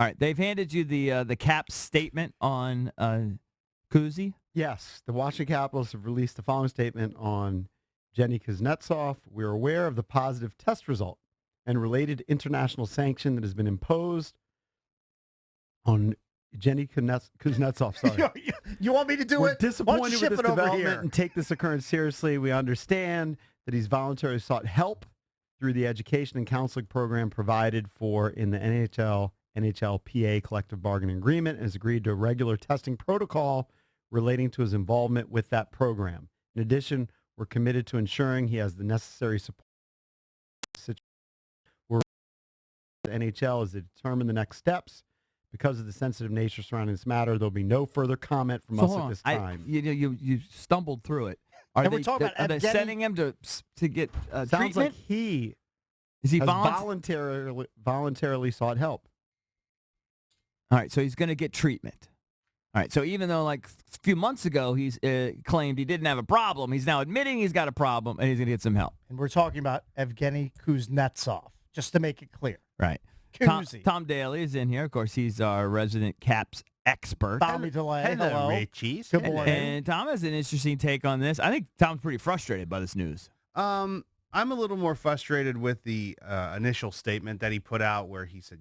All right, they've handed you the Caps statement on Kuzi. Yes, the Washington Capitals have released the following statement on Evgeny Kuznetsov. We're aware of the positive test result and related international sanction that has been imposed on Evgeny Kuznetsov. Sorry. You want me to do We're it? disappointed with this development and take this occurrence seriously. We understand that he's voluntarily sought help through the education and counseling program provided for in the NHLPA collective bargaining agreement and has agreed to a regular testing protocol relating to his involvement with that program. In addition, we're committed to ensuring he has the necessary support. We're the NHL as they determine the next steps. Because of the sensitive nature surrounding this matter, there'll be no further comment from us at this time. You stumbled through it. Are we're talking about they sending him to get Sounds treatment? like he Is he has voluntarily sought help. All right, so he's going to get treatment. All right, so even though like a few months ago he's claimed he didn't have a problem, he's now admitting he's got a problem and he's going to get some help. And we're talking about Evgeny Kuznetsov, just to make it clear. Right. Tom Daly is in here. Of course, he's our resident Caps expert. Tommy DeLay, hello. Richies. Good morning. And Tom has an interesting take on this. I think Tom's pretty frustrated by this news. I'm a little more frustrated with the initial statement that he put out where he said,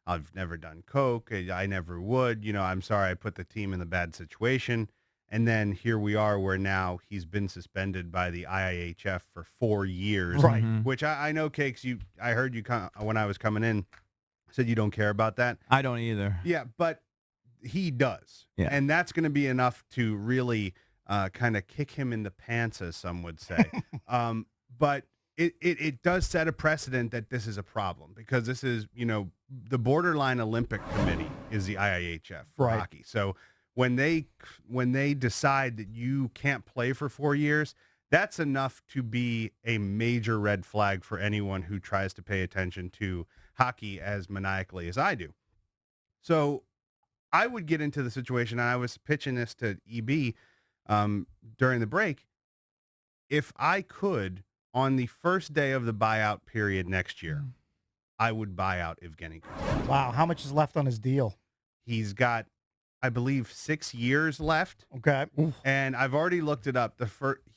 I've never done coke. I never would. I'm sorry I put the team in the bad situation. And then here we are where now he's been suspended by the IIHF for 4 years. Right. Which I know, Cakes, I heard you when I was coming in, said you don't care about that. I don't either. Yeah, but he does. Yeah. And that's going to be enough to really kind of kick him in the pants, as some would say. But it does set a precedent that this is a problem because this is, the borderline Olympic committee is the IIHF for hockey. So when they decide that you can't play for 4 years, that's enough to be a major red flag for anyone who tries to pay attention to hockey as maniacally as I do. So I would get into the situation, and I was pitching this to EB during the break. If I could, on the first day of the buyout period next year, I would buy out Evgeny Kuznetsov. Wow, how much is left on his deal? He's got, I believe, 6 years left. Okay. And I've already looked it up.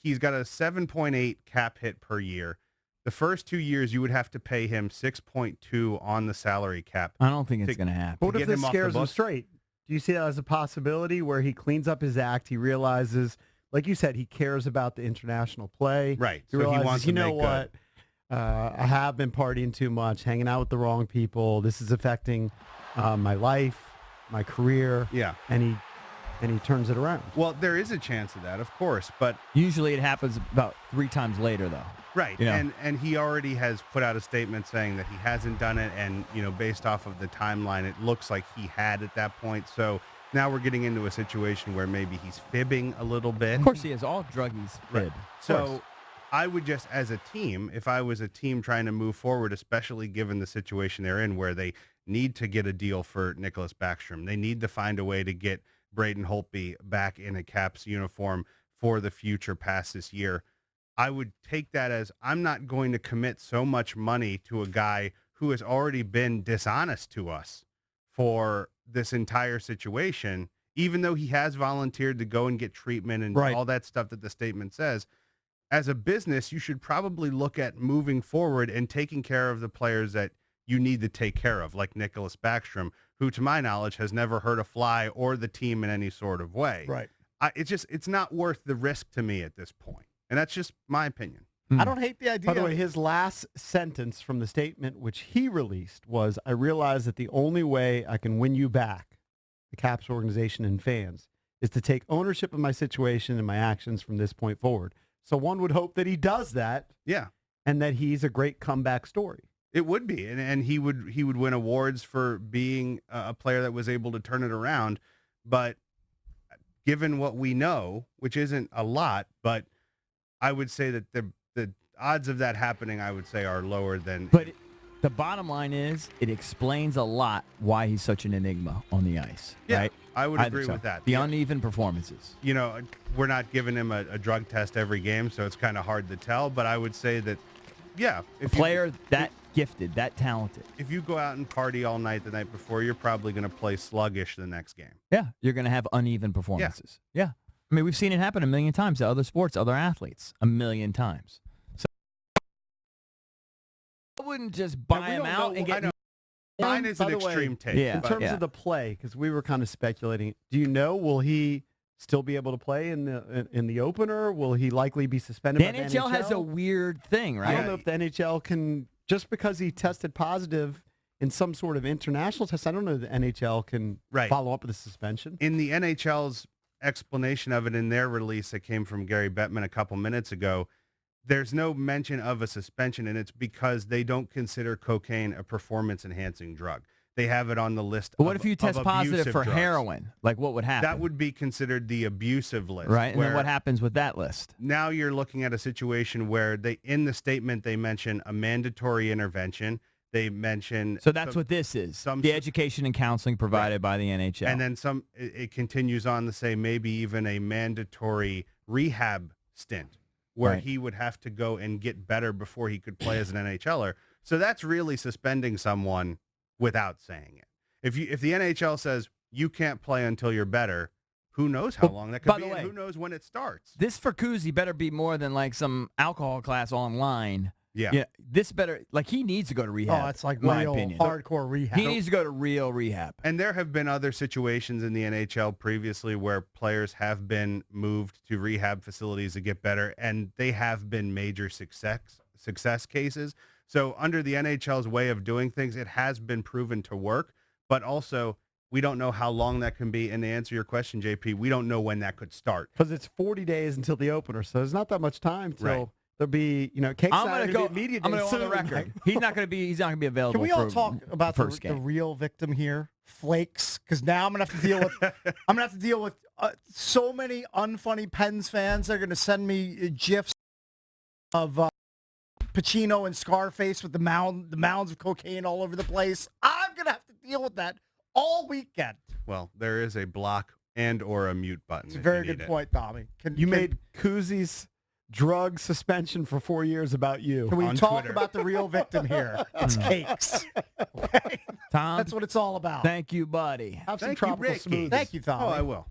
He's got a 7.8 cap hit per year. The first 2 years, you would have to pay him 6.2 on the salary cap. I don't think it's going to happen. What if this scares him straight? Do you see that as a possibility where he cleans up his act? He realizes, like you said, he cares about the international play. Right. He realizes, he wants to make what? I have been partying too much, hanging out with the wrong people. This is affecting my life, my career. Yeah. And he turns it around. Well, there is a chance of that, of course, but usually it happens about 3 times later, though. Right. And he already has put out a statement saying that he hasn't done it, and based off of the timeline, it looks like he had at that point. So now we're getting into a situation where maybe he's fibbing a little bit. Of course he is. All druggies fib. Right. So I would just, as a team, if I was a team trying to move forward, especially given the situation they're in where they need to get a deal for Nicholas Backstrom, they need to find a way to get Braden Holtby back in a Caps uniform for the future past this year. I would take that as I'm not going to commit so much money to a guy who has already been dishonest to us for this entire situation, even though he has volunteered to go and get treatment and all that stuff that the statement says. As a business, you should probably look at moving forward and taking care of the players that you need to take care of, like Nicholas Backstrom, who, to my knowledge, has never hurt a fly or the team in any sort of way. Right. It's not worth the risk to me at this point. And that's just my opinion. I don't hate the idea. By the way, his last sentence from the statement, which he released, was, I realize that the only way I can win you back, the Caps organization and fans, is to take ownership of my situation and my actions from this point forward. So one would hope that he does that. Yeah. And that he's a great comeback story. It would be. And he would win awards for being a player that was able to turn it around. But given what we know, which isn't a lot, but I would say that the odds of that happening, I would say, are lower than. But the bottom line is, it explains a lot why he's such an enigma on the ice. Yeah, right? I would agree with that. The uneven performances. We're not giving him a drug test every game, so it's kind of hard to tell. But I would say that Yeah. A player that gifted, that talented. If you go out and party all night the night before, you're probably going to play sluggish the next game. Yeah, you're going to have uneven performances. Yeah. I mean, we've seen it happen a million times to other sports, other athletes, a million times. So I wouldn't just buy him out and get. Mine is an extreme take. Yeah. In terms of the play, because we were kind of speculating, do you know, will he still be able to play in the opener? Will he likely be suspended by the NHL? NHL has a weird thing, right? I don't know if the NHL can, just because he tested positive in some sort of international test, I don't know if the NHL can follow up with a suspension. In the NHL's explanation of it in their release that came from Gary Bettman a couple minutes ago, there's no mention of a suspension, and it's because they don't consider cocaine a performance-enhancing drug. They have it on the list But what if you test positive for drugs. heroin? Like, what would happen? That would be considered the abusive list. Right, and then what happens with that list? Now you're looking at a situation where in the statement they mention a mandatory intervention. They mention... So that's what this is, the education and counseling provided by the NHL. And then it continues on to say maybe even a mandatory rehab stint where he would have to go and get better before he could play as an NHLer. So that's really suspending someone without saying it. If the NHL says you can't play until you're better, who knows how long that could be, and who knows when it starts. This for Kuzi better be more than like some alcohol class online. Yeah. This better, like, he needs to go to rehab. Oh, it's like my real opinion. hardcore rehab. He needs to go to real rehab. And there have been other situations in the NHL previously where players have been moved to rehab facilities to get better, and they have been major success cases. So under the NHL's way of doing things, it has been proven to work, but also we don't know how long that can be. And to answer your question, JP, we don't know when that could start. Because it's 40 days until the opener, so there's not that much time till there'll be, Cake's not going to be immediate. I'm going to go on the record. He's not going to be available. Can we all talk about the real victim here, Flakes? Because now I'm going to have to deal with so many unfunny Pens fans. They're going to send me gifs of Pacino and Scarface with the mounds of cocaine all over the place. I'm going to have to deal with that all weekend. Well, there is a block and or a mute button. It's a very good point, Tommy. You made Kuzi's drug suspension for 4 years about you. Can we talk Twitter. about the real victim here? It's Cakes. Okay? Tom, That's what it's all about. thank you, buddy. Have some Thank you, tropical Ricky. smoothies. Thank you, Tommy. Oh, I will.